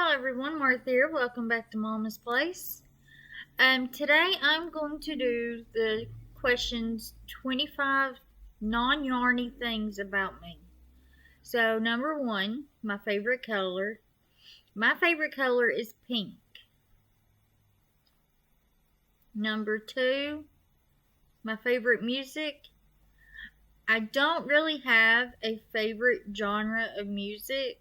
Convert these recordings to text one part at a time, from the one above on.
Hello everyone, Martha here. Welcome back to Mama's Place. Today I'm going to do the questions 25 non-yarny things about me. So number 1, my favorite color. My favorite color is pink. Number 2, my favorite music. I don't really have a favorite genre of music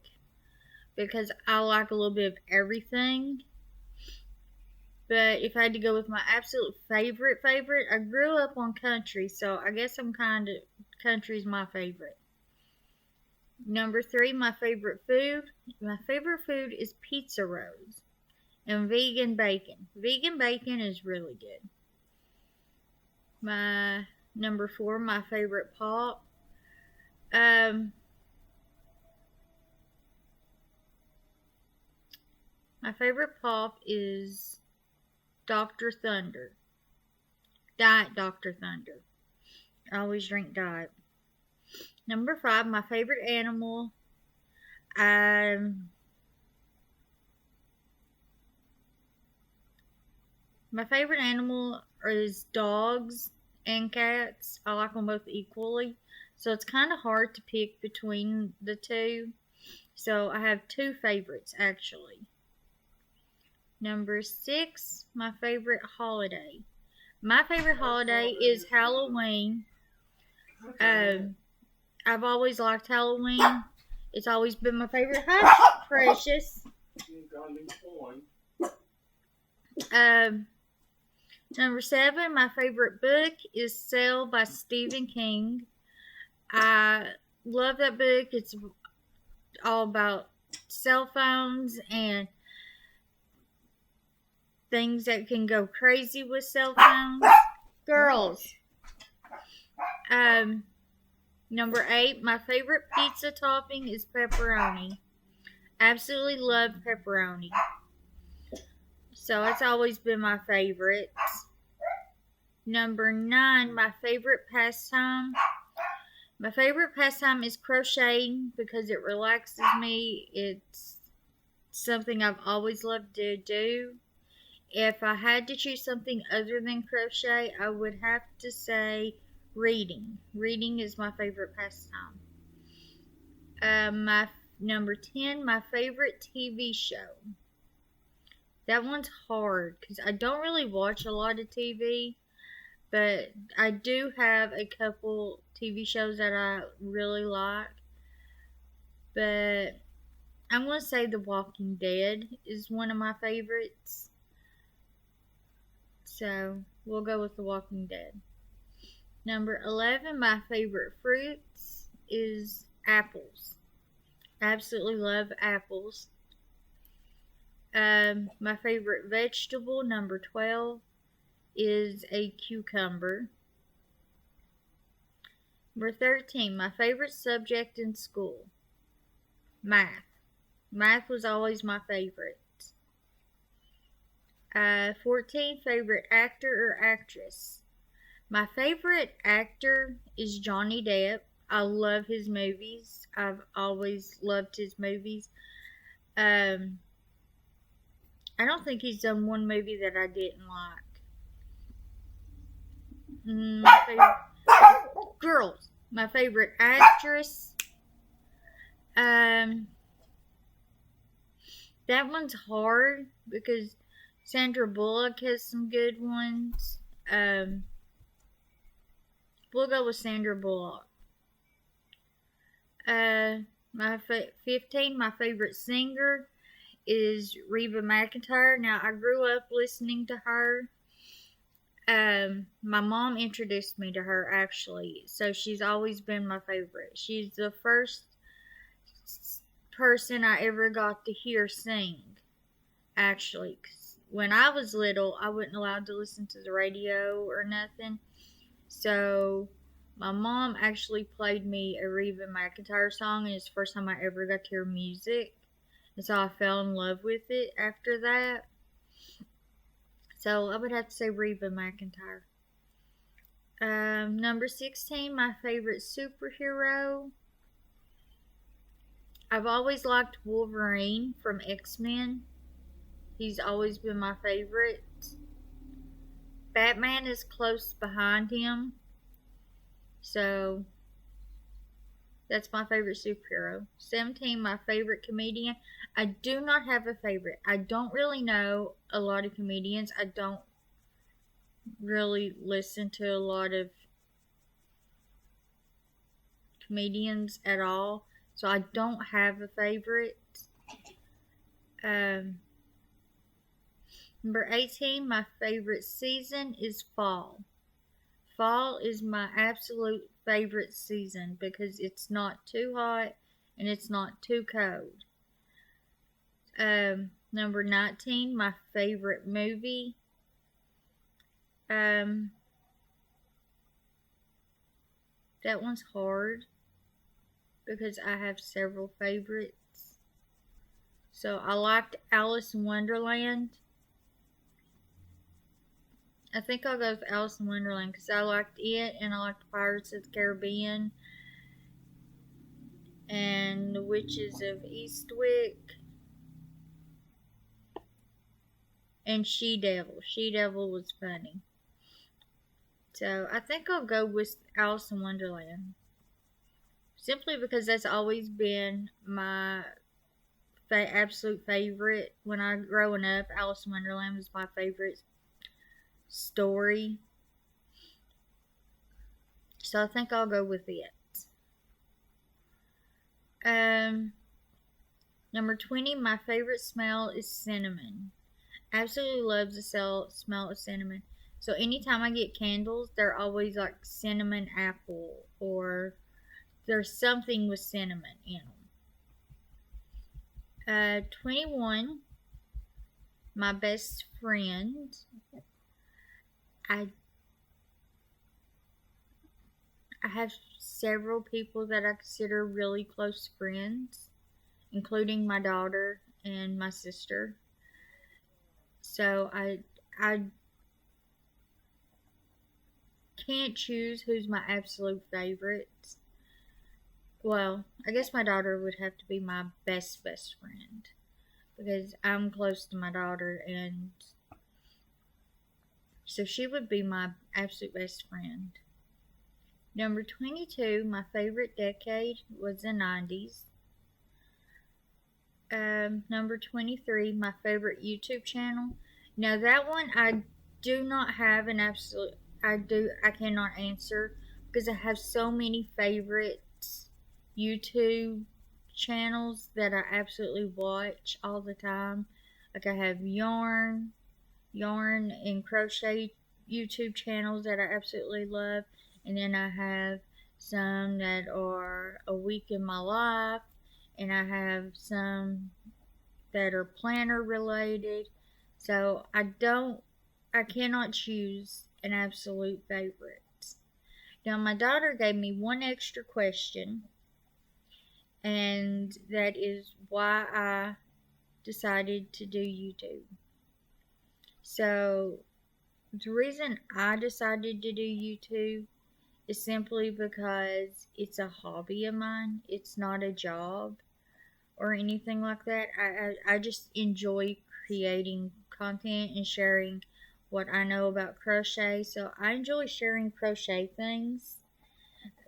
because I like a little bit of everything. But if I had to go with my absolute favorite, I grew up on country, so I guess country's my favorite. Number 3, my favorite food. My favorite food is pizza rolls and vegan bacon. Vegan bacon is really good. My number 4, my favorite pop. My favorite pop is Dr. Thunder. Diet Dr. Thunder. I always drink diet. Number 5, my favorite animal. My favorite animal is dogs and cats. I like them both equally. So it's kind of hard to pick between the two. So I have 2 favorites actually. Number 6, my favorite holiday. My favorite holiday is Halloween. I've always liked Halloween. It's always been my favorite. Hi, Precious. Number 7, my favorite book is Cell by Stephen King. I love that book. It's all about cell phones and things that can go crazy with cell phones. Girls. Number 8, my favorite pizza topping is pepperoni. Absolutely love pepperoni. So it's always been my favorite. Number 9, my favorite pastime. My favorite pastime is crocheting because it relaxes me. It's something I've always loved to do. If I had to choose something other than crochet, I would have to say reading. Reading is my favorite pastime. My number 10, my favorite TV show. That one's hard because I don't really watch a lot of TV, but I do have a couple TV shows that I really like. But I'm going to say The Walking Dead is one of my favorites. So we'll go with The Walking Dead. Number 11, my favorite fruits is apples. I absolutely love apples. My favorite vegetable, number 12, is a cucumber. Number 13, my favorite subject in school, math. Math was always my favorite. 14, favorite actor or actress. My favorite actor is Johnny Depp. I love his movies. I've always loved his movies. I don't think he's done one movie that I didn't like. Girls. My favorite actress. That one's hard because Sandra Bullock has some good ones. We'll go with Sandra Bullock. My 15, my favorite singer is Reba McEntire. Now, I grew up listening to her. My mom introduced me to her, actually, so she's always been my favorite. She's the first person I ever got to hear sing, actually. 'Cause when I was little, I wasn't allowed to listen to the radio or nothing, so my mom actually played me a Reba McEntire song, and it's the first time I ever got to hear music. And so I fell in love with it after that. So I would have to say Reba McEntire. Number 16, my favorite superhero. I've always liked Wolverine from X-Men. He's always been my favorite. Batman is close behind him. So that's my favorite superhero. 17, my favorite comedian. I do not have a favorite. I don't really know a lot of comedians. I don't really listen to a lot of comedians at all. So I don't have a favorite. Um, Number 18, my favorite season is fall. Fall is my absolute favorite season because it's not too hot and it's not too cold. Number 19, my favorite movie. That one's hard because I have several favorites. So I liked Alice in Wonderland. I think I'll go with Alice in Wonderland because I liked it and I liked Pirates of the Caribbean and The Witches of Eastwick and She-Devil. She-Devil was funny. So I think I'll go with Alice in Wonderland. Simply because that's always been my absolute favorite. When I growing up, Alice in Wonderland was my favorite story. So I think I'll go with it. Number 20, my favorite smell is cinnamon. Absolutely love the smell of cinnamon. So anytime I get candles, they're always like cinnamon apple or there's something with cinnamon in them. 21, my best friend. I have several people that I consider really close friends, including my daughter and my sister. So I can't choose who's my absolute favorite. Well, I guess my daughter would have to be my best friend because I'm close to my daughter, and so she would be my absolute best friend. Number 22, my favorite decade was the 90s. Number 23, my favorite YouTube channel. Now that one I do not have an absolute. I cannot answer because I have so many favorite YouTube channels that I absolutely watch all the time. Like I have yarn and crochet YouTube channels that I absolutely love, and then I have some that are a week in my life, and I have some that are planner related. So I cannot choose an absolute favorite. Now my daughter gave me one extra question, and that is why I decided to do YouTube. So the reason I decided to do YouTube is simply because it's a hobby of mine. It's not a job or anything like that. I just enjoy creating content and sharing what I know about crochet. So I enjoy sharing crochet things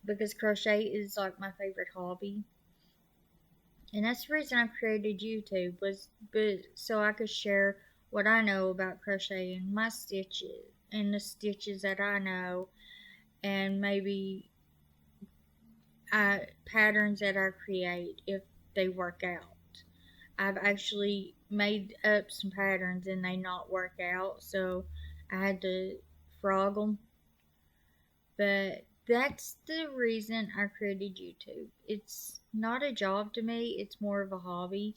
because crochet is like my favorite hobby. And that's the reason I created YouTube was so I could share what I know about crocheting, my stitches and the stitches that I know, and maybe patterns that I create if they work out. I've actually made up some patterns and they not work out, so I had to frog them. But that's the reason I created YouTube. It's not a job to me, it's more of a hobby,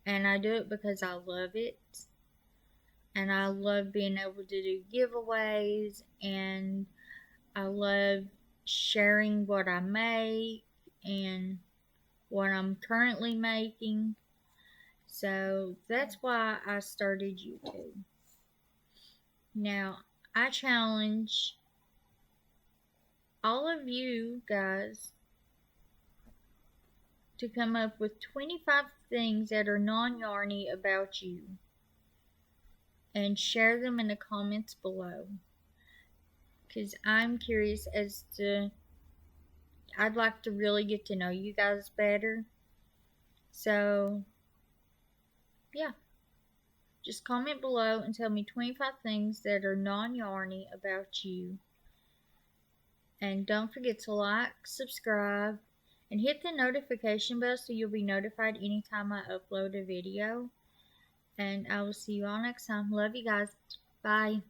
and I do it because I love it. And I love being able to do giveaways, and I love sharing what I make and what I'm currently making. So that's why I started YouTube. Now, I challenge all of you guys to come up with 25 things that are non-yarny about you and share them in the comments below, because I'm curious as to, I'd like to really get to know you guys better. So yeah, just comment below and tell me 25 things that are non-yarny about you. And don't forget to like, subscribe, and hit the notification bell so you'll be notified anytime I upload a video. And I will see you all next time. Love you guys. Bye.